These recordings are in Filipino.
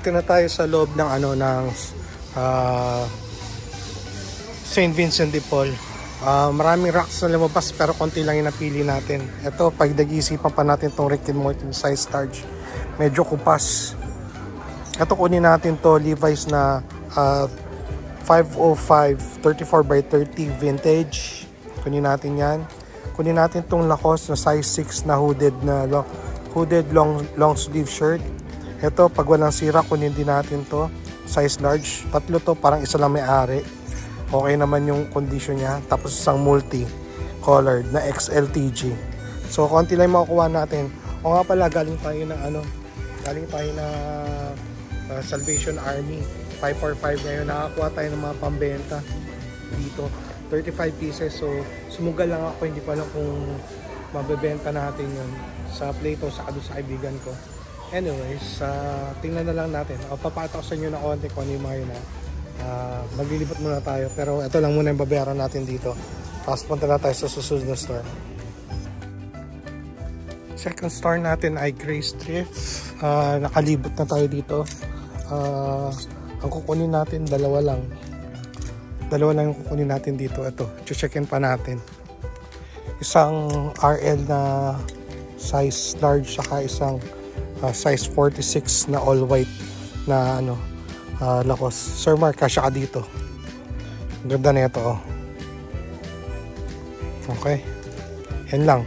Dito na tayo sa loob ng St. Vincent de Paul. Maraming rocks na lumabas pero konti lang yung napili natin. Ito, pag nag-iisipan pa natin itong Rick and Morty size large, medyo kupas. Ito, kunin natin to Levi's na 505 34x30 vintage. Kunin natin yan. Kunin natin itong Lacoste na size 6 na hooded long sleeve shirt. Ito, pag walang sira, kunin din natin to size large. Tatlo to, parang isa lang may-ari. Okay naman yung condition niya. Tapos isang multi-colored na XLTG. So, konti lang makukuha natin. O nga pala, galing tayo na Salvation Army 545 ngayon. Nakakuha tayo ng mga pambenta dito. 35 pieces. So, sumugal lang ako. Hindi pa lang kung mabebenta natin yun sa Plato sa kaibigan ko. Anyways, tingnan na lang natin. Papakita ko sa inyo na konti kung ano yung mga yun. Maglilibot muna tayo, pero ito lang muna yung babayaran natin dito. Tapos punta na tayo sa susunod na store. Second store natin ay Grace Thrift. Nakalibot na tayo dito. Ang kukunin natin, dalawa lang yung kukunin natin dito. Ito, checkin pa natin. Isang RL na size large, saka isang size 46 na all white na Lacoste. Sir Mark, kasya ka dito. Ang ganda na ito, oh. Okay. Yan lang.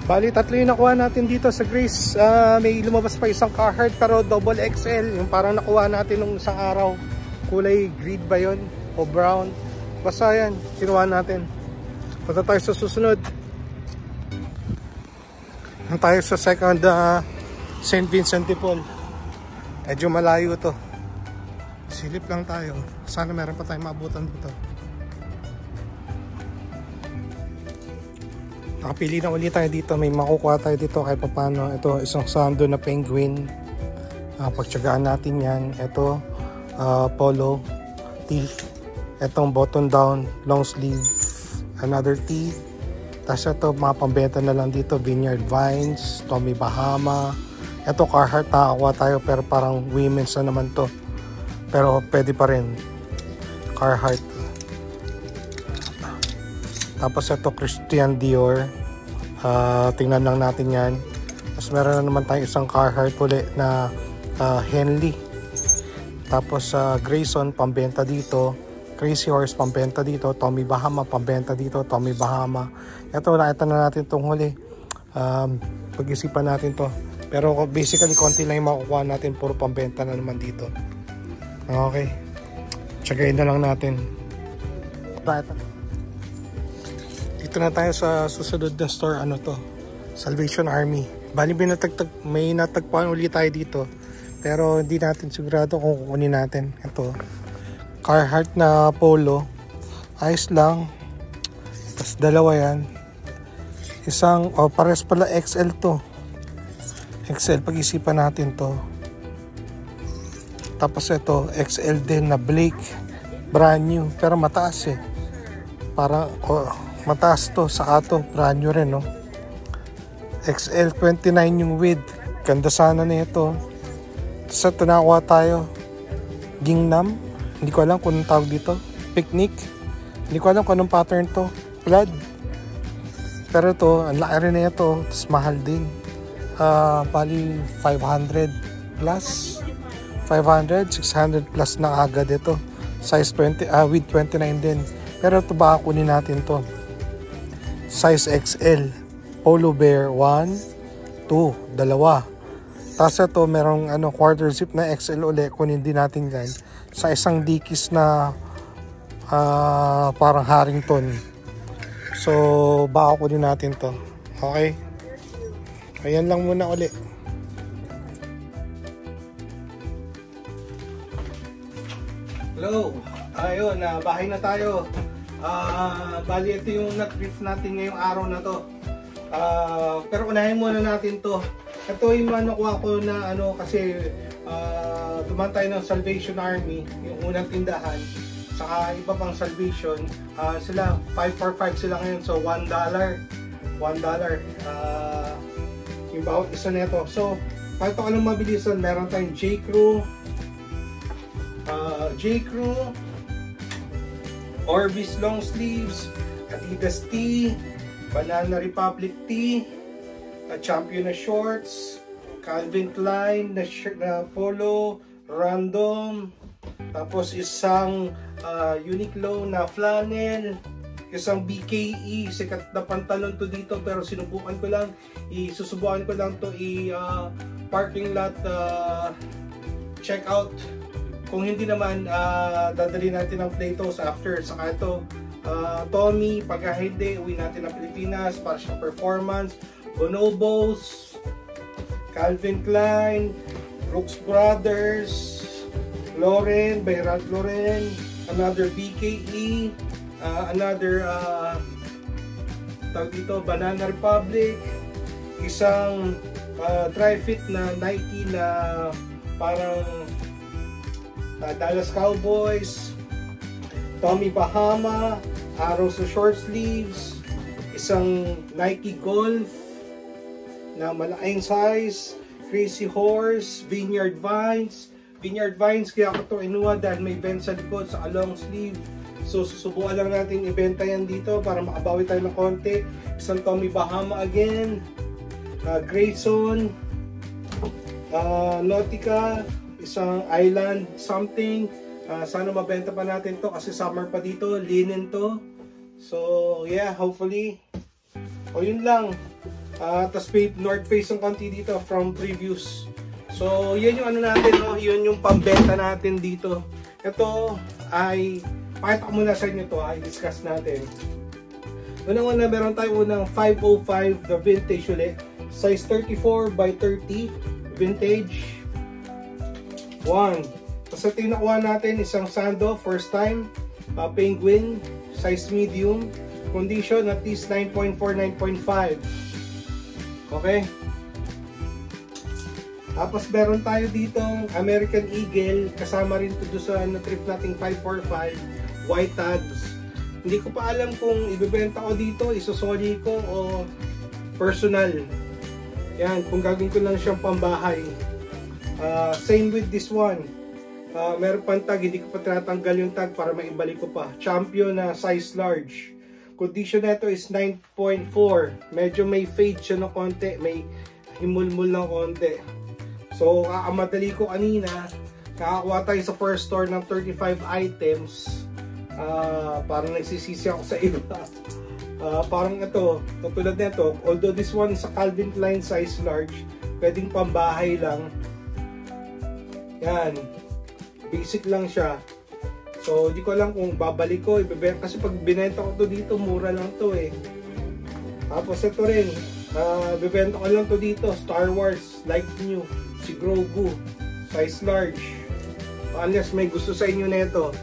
Bali, tatlo yung nakuha natin dito sa Grace. May lumabas pa isang Carhartt pero double XL. Yung parang nakuha natin nung isang araw. Kulay green ba yun? O brown? Basta yan. Kinuha natin. Punta tayo sa susunod. Tayo sa second St. Vincent de Paul. Medyo malayo to. Silip lang tayo. Sana meron pa tayong maabutan dito. Nakapili na ulit tayo dito. May makukuha tayo dito kahit papano. Ito, isang sando na penguin. Pagtsagaan natin yan. Ito, polo tee. Itong button down, long sleeve. Another tee. Tapos ito, mga pambenta na lang dito. Vineyard Vines, Tommy Bahama. Ito, Carhartt, nakakuha tayo pero parang women's na naman to. Pero pwede pa rin. Carhartt. Tapos ito, Christian Dior. Tingnan lang natin yan. Tapos meron na naman tayo isang Carhartt ulit na Henley. Tapos Grayson, pambenta dito. Crazy Horse, pambenta dito. Tommy Bahama, pambenta dito. Tommy Bahama. Ito, nakita na natin itong huli. Pag-isipan natin to. Pero basically, konti lang yung makukuha natin. Puro pambenta na naman dito. Okay. Tsagayin na lang natin. Dito na tayo sa susunod na store. Ano to? Salvation Army. Bali, may natagpuan ulit tayo dito. Pero hindi natin sigurado kung kukunin natin. Ito. Carhartt na polo. Ayos lang. Tapos dalawa yan. Isang, pares pala XL to. XL, pag-isipan natin to. Tapos ito, XL din na Blake. Brand new. Pero mataas eh. Parang, mataas to. Saka to, brand new rin, no? XL 29 yung width. Ganda sana na ito. Tapos ito, nakakuha tayo. Gingnam. Hindi ko alam kung anong tawag dito. Picnic. Hindi ko alam kung anong pattern to. Plaid. Pero ito, ang laki rin na ito. Tapos mahal din. Bali 500 plus. 500, 600 plus na agad ito. Size 20, with 29 din. Pero ito baka kunin natin to. Size XL. Polo Bear 1, 2, dalawa. Tapos ito, merong quarter zip na XL ulit. Kunin din natin yan. Sa isang Dickies na parang Harrington. So, baka kunin natin to. Okay? Ayan lang muna ulit. Hello! Ayun, bahay na tayo. Bali, ito yung nag-brief natin ngayong araw na to. Pero unahin muna natin to. Ito yung nakuha ko na kasi dumaan tayo ng Salvation Army, yung unang tindahan. Saka iba pang Salvation. Sila, 545 sila ngayon. So, $1. $1. yung bawat isa nito. So, kahit ito anong mabilisan, meron tayong J.Crew, Orbis long sleeves, Adidas tee, Banana Republic tee, Champion na shorts, Calvin Klein na shirt na polo, random, tapos isang Uniqlo na flannel, isang BKE, sikat na pantalon to dito pero sinubukan ko lang, susubukan ko lang to parking lot check out. Kung hindi naman, dadali natin ang Platos after. Saka ito, Tommy, pagka hindi, uwi natin ng Pilipinas para sa performance. Bonobos, Calvin Klein, Brooks Brothers, Lauren, by Ralph Lauren, another BKE, another tawag dito, Banana Republic, isang dry-fit na Nike na parang Dallas Cowboys, Tommy Bahama, Arrow sa short sleeves, isang Nike Golf na malaking size, Crazy Horse, Vineyard Vines. Vineyard Vines, kaya ko ito inuha dahil may vent sa likod sa long sleeve. So susubukan lang natin ibenta yan dito para makabawi tayo ng konti. Isang Tommy Bahama again, Grayson, Nautica, isang Island something. Sana mabenta pa natin to kasi summer pa dito, linen to. So yeah, hopefully. O yun lang. Tapos North Face ang konti dito from previews. So yan yung ano natin, no? Yun yung pambenta natin dito. Ito ay pakita ko muna sa inyo to, i-discuss natin. Unang-una meron tayo unang 505 the vintage ulit. Size 34 by 30 vintage. 1. Tapos ito yung nakuha natin, isang Sando, first time, Penguin, size medium, condition at least 9.4, 9.5. Okay? Tapos meron tayo ditong American Eagle, kasama rin ito sa na-trip nating 545, white tags. Hindi ko pa alam kung ibebenta ko dito, isosoli ko o personal. Yan, kung gagawin ko lang siyang pambahay. Same with this one. Meron pang tag, hindi ko pa tinatanggal yung tag para maibalik ko pa. Champion na size large. Condition nito is 9.4. Medyo may fade siya ng konti, may himulmul ng konti. So, kakamadali ko kanina, kakakuha tayo sa first store ng 35 items. Parang nagsisisi ako sa iba. Parang ito, katulad nito, although this one is a Calvin Klein size large, pwedeng pambahay lang. Yan. Basic lang siya. So, di ko alam kung babalik ko, ibebenta. Kasi pag binenta ko to dito, mura lang to eh. Tapos ito rin, bibenta ko lang to dito, Star Wars, like new. Si Grogu, size large. Unless may gusto sa inyo nito.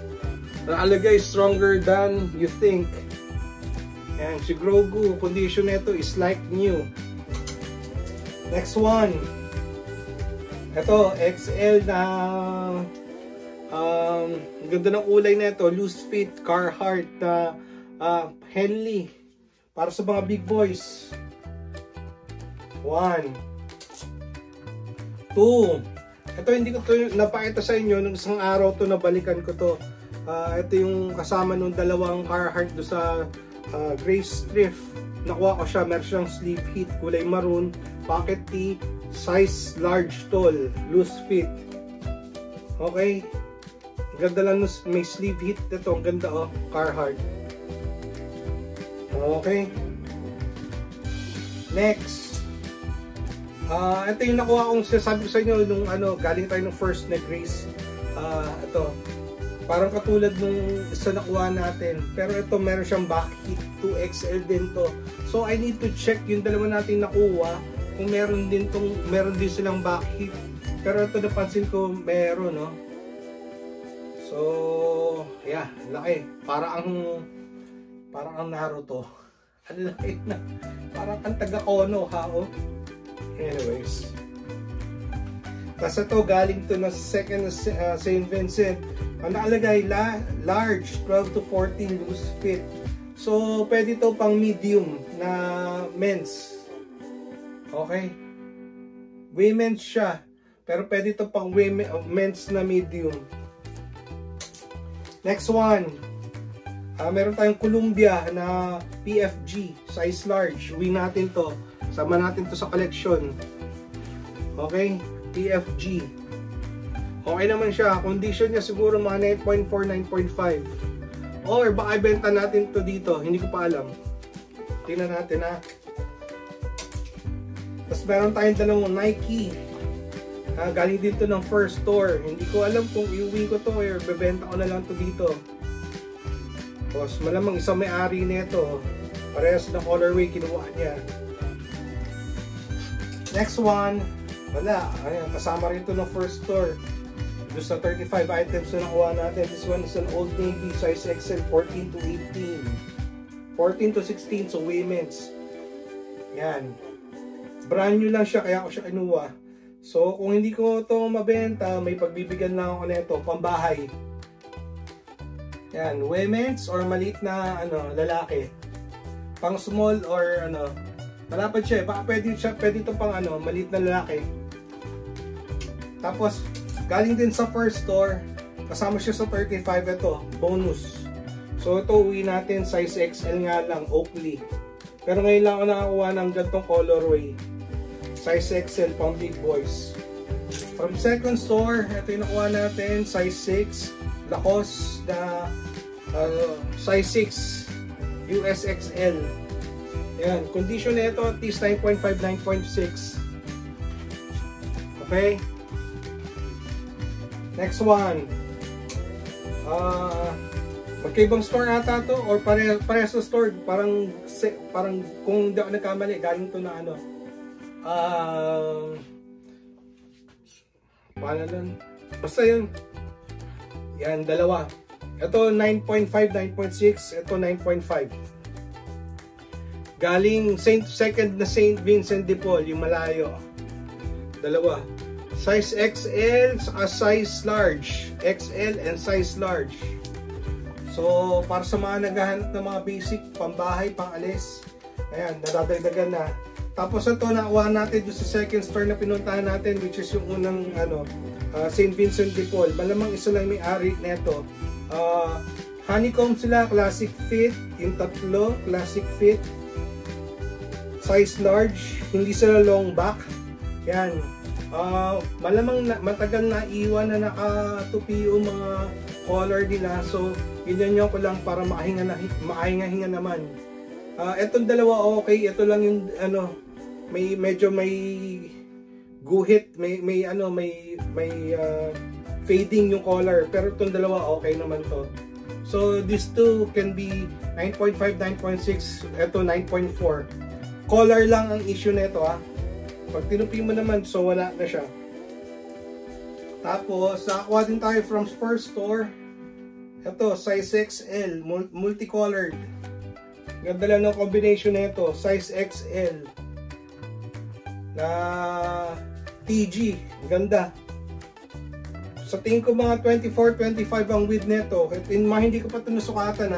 Nakalagay stronger than you think. Ayan, si Grogu, condition nito is like new. Next one. Ito, XL na ganda ng kulay nito, loose fit, Carhartt na Henley. Para sa mga big boys. 1. 2. Ito hindi ko to napakita sa inyo nung isang araw to nabalikan ko to. Ito yung kasama nung dalawang Carhartt do sa Grace Thrift. Nakuha ko siya, meron siyang sleeve hit, kulay maroon, pocket tee, size large tall, loose fit. Okay? Ganda lang, may sleeve hit ito, ang ganda oh, Carhartt. Okay? Next. Ito yung nakuha kong sabi ko sa inyo nung galing tayo ng first neck race. Ito. Parang katulad nung isa nakuha natin. Pero ito meron siyang back hit 2XL din to. So I need to check yung dalawa natin nakuha kung meron din silang back hit. Pero ito napansin ko meron, no. So yeah, laki. Parang ang Naruto. Ang laki na. Parang ang taga-Kono ha, oh. Anyways. Tapos ito, galing to na second St. Vincent. Ang nakalagay, large, 12 to 14 loose fit. So, pwede ito pang medium na men's. Okay? Women's siya. Pero pwede ito pang men's na medium. Next one. Meron tayong Columbia na PFG. Size large. Uwi natin to. Sama natin to sa collection. Okay? PFG. Okay naman siya. Condition niya siguro mga 9.4, 9.5. Or baka ibenta natin to dito. Hindi ko pa alam. Tingnan natin ha. Tapos meron tayong dalawang Nike. Galing din to ng first store. Hindi ko alam kung iuwi ko to or bebenta ko na lang to dito. Tapos malamang isang may-ari nito. Parehas na colorway kinuha niya. Next one. Wala. Ayan, kasama rin to ng first store. Doon sa 35 items na nakuha natin. This one is an Old Navy size XL 14 to 18. 14 to 16 so women's. Yan. Brand new lang siya kaya ako siya kinuha. So kung hindi ko ito mabenta, may pagbibigyan lang ako nito, pambahay. Yan, women's or maliit na lalaki. Pang small or malapad siya, baka pwede ito pang maliit na lalaki. Tapos galing din sa first store, kasama siya sa 35 ito, bonus. So ito uwi natin, size XL nga lang, Oakley. Pero ngayon lang ako nakakuha ng gantong colorway. Size XL pang big boys. From second store, ito yung nakuha natin, size 6, Lacoste na size 6, US XL. Yan, condition na ito at least 9.5, 9.6. Okay? Next one. Magkaibang store ata to or parehas sa store. Parang kung hindi ako nagkamali, galing to na pangalan. Basta yun. Yan, dalawa. Ito 9.5, 9.6. Ito 9.5. Galing second na St. Vincent de Paul, yung malayo. Dalawa. Size XL saka size large. XL and size large. So, para sa mga naghahanap ng mga basic, pambahay, pang-alis. Ayan, nadadagdagan na. Tapos ito, nakuha natin doon sa second store na pinuntahan natin, which is yung unang St. Vincent de Paul. Malamang isa lang may-ari neto. Honeycomb sila, classic fit. Yung tatlo, classic fit. Size large. Hindi sila long back. Yan. Malamang matagal na iwan na nakatupi yung mga color nila. So, ginanyan ko lang para makahinga naman. Etong dalawa okay. Ito lang yung medyo may guhit, may fading yung color, pero itong dalawa okay naman to. So these two can be 9.5, 9.6, ito 9.4. Color lang ang issue nito Pag tinupi mo naman, so wala na siya. Tapos nakakuha din tayo from first store. Ito size XL, multicolored. Ganda lang ng combination nito, size XL na TG, ganda. Sa tingin ko mga 24, 25 ang width nito. Hindi ko pa ito nasukatan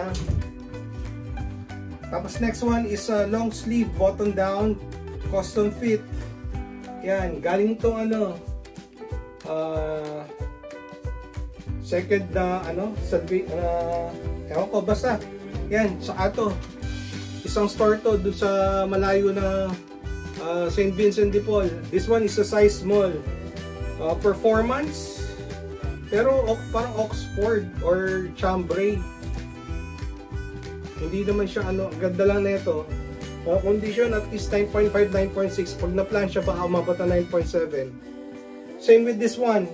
Tapos next one is a long sleeve, button down, custom fit. Yan, galing itong second na ewan ko, basta yan, sa ato isang store to doon sa malayo na St. Vincent de Paul. This one is a size small. Performance, pero parang Oxford or chambray. Hindi naman siya ganda lang na ito. Condition at least 9.5, 9.6. Pag na-plan siya baka umabot na 9.7. Same with this one.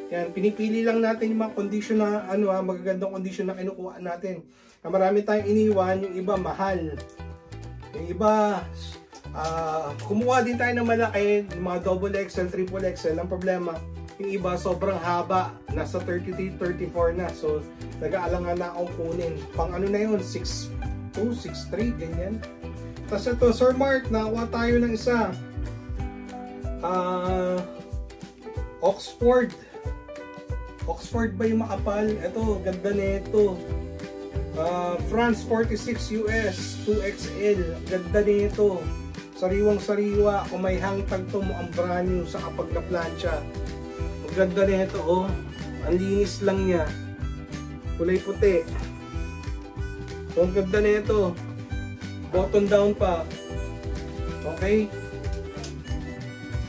Yan, pinipili lang natin yung mga condition na magagandang condition na kinukuha natin. Marami tayong iniwan, yung iba mahal. Yung iba kumuha din tayo ng malaki, mga double XL, triple XL. Ang problema, yung iba sobrang haba, nasa 33, 34 na. So, nag-aalangan na akong kunin. Pang na yun, 6'2", 6'3", ganyan. Tapos ito, Sir Mark, nakuha tayo ng isa. Oxford. Oxford ba yung makapal? Ito, ganda nito. France 46 US 2XL. Ganda nito. Sariwang-sariwa. Kung may hangtag to mo ang brand new sa kapag na plancha. Ang ganda na ito, oh. Ang linis lang niya. Kulay puti. So, ang ganda na ito. Button down pa. Okay?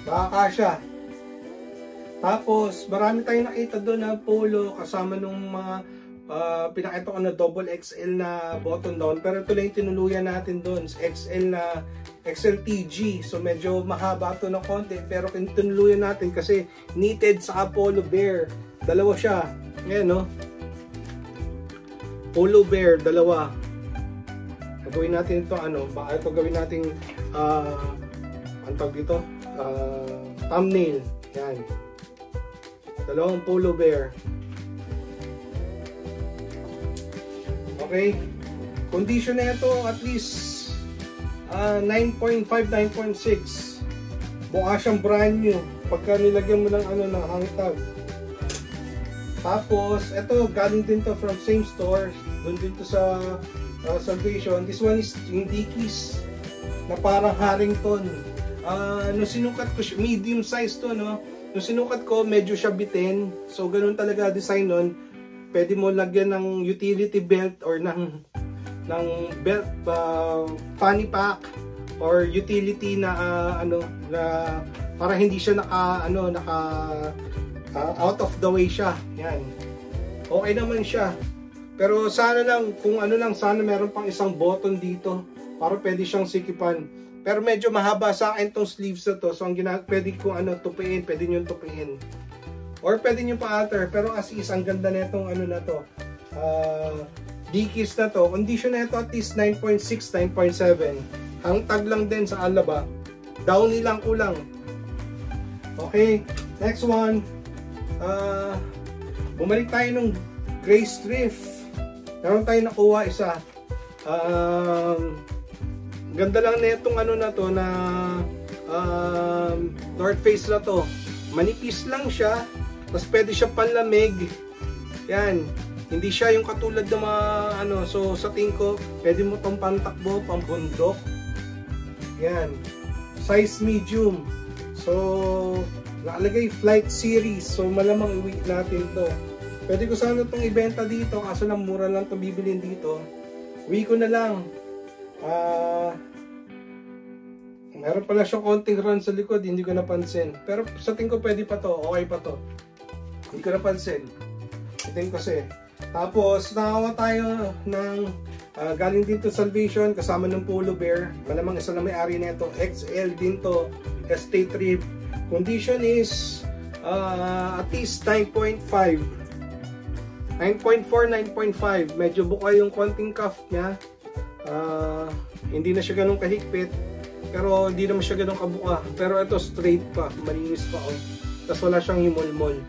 Makakasya. Tapos, marami tayong nakita doon na polo kasama nung mga pinakita ko na double XL na button down. Pero ito lang yung tinuluyan natin doon. XL na XLTG. So, medyo mahaba ito ng konti. Pero tinuluyan natin kasi knitted sa Polo Bear. Dalawa siya. Ngayon, no? Polo Bear, dalawa. Gawin natin ito, ano? Baka ito gawin natin, ang tawag dito? Thumbnail. Yan. Dalawang Polo Bear. Okay. Condition na ito, at least 9.5, 9.6. Mukha siyang brand new. Pagka nilagyan mo ng ano, ng hangtag. Tapos, ito, galing din to from same store. Doon din to sa Salvation. This one is yung Dickies na parang Harrington. Nung sinukat ko siya, medium size to, no? Nung sinukat ko, medyo siya bitin. So, ganun talaga design nun. Pwede mo lagyan ng utility belt or ng belt, fanny pack or utility na ano, na para hindi siya out of the way siya. Yan. Okay naman siya. Pero sana lang, kung ano lang, sana meron pang isang button dito para pwede siyang sikipan. Pero medyo mahaba sa akin tong sleeves na to. So ang pwede kong tupiin, pwede nyo tupiin. Or pwede nyo pa-alter. Pero as is, ang ganda na itong ano na to. Dickies na to. Condition na ito at least 9.6, 9.7. Hangtag lang din sa alaba. Downy lang kulang. Okay, next one. Bumalik tayo nung gray striff. Meron tayo nakuha isa. Ganda lang na itong ano na to na North Face na to. Manipis lang siya. Tapos pwede siya panlamig. Yan. Hindi siya yung katulad ng mga ano. So sa tingin ko, pwede mo itong pantakbo, pambundok. Yan. Size medium. So nakalagay flight series. So malamang i-week natin to. Pwede ko sana itong ibenta dito. Kaso lang mura lang itong bibilin dito. Uwi ko na lang. Meron pala siyang konting run sa likod. Hindi ko napansin. Pero sa tingin ko pwede pa to. Okay pa to. Hindi ko napansin. Tingin kasi. Tapos nakawa tayo ng galing din to Salvation. Kasama ng Polo Bear. Malamang isa na may-ari na ito. XL din to. Estate Rib. Condition is at least 9.5. 9.4, 9.5. Medyo buka yung konting cuff niya. Hindi na siya ganun kahigpit. Pero hindi naman siya ganun kabuka. Pero ito straight pa. Malinis pa. Oh. Tapos wala siyang himol-mol.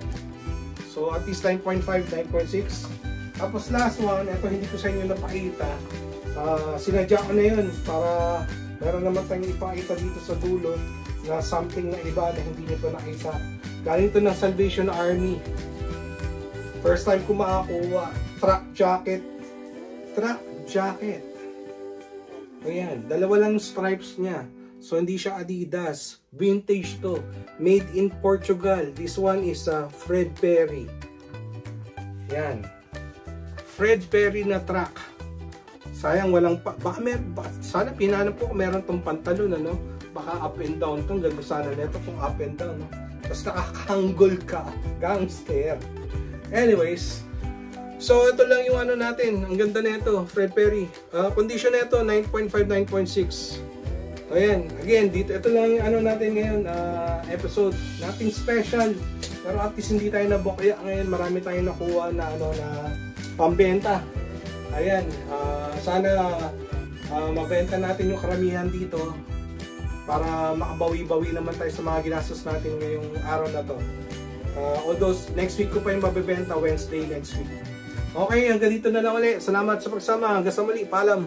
So at least 9.5, 9.6. Tapos last one. Ito hindi ko sa inyo napakita. Sinadya ko na yun. Para meron naman tayong ipakita dito sa dulo. Na something na iba na hindi nyo pa nakita. Galing ito ng Salvation Army. First time ko makakuha. Track jacket. Track jacket. Ayan. Dalawa lang stripes niya. So, hindi siya Adidas. Vintage to. Made in Portugal. This one is Fred Perry. Ayan. Fred Perry na track. Sayang walang pa. Sana pinanap ko kung meron tong pantalon. Ano? Baka up and down tong. Ganda sana neto kung up and down. No? Tapos nakakanggol ka. Gangster. Anyways, so ito lang yung ano natin. Ang ganda na ito, Fred Perry. Condition na ito, 9.5, 9.6. Ayan, again, dito, ito lang yung ano natin ngayon, episode. Nothing special. Pero at least hindi tayo nabukya ngayon. Marami tayong nakuha na, ano, na pambenta. Ayan, sana mabenta natin yung karamihan dito. Para makabawi-bawi naman tayo sa mga ginastos natin ngayong araw na to. Although next week ko pa yung mabibenta, Wednesday next week. Okay, hanggang dito na lang ulit. Salamat sa pagsama. Hanggang sa muli. Paalam.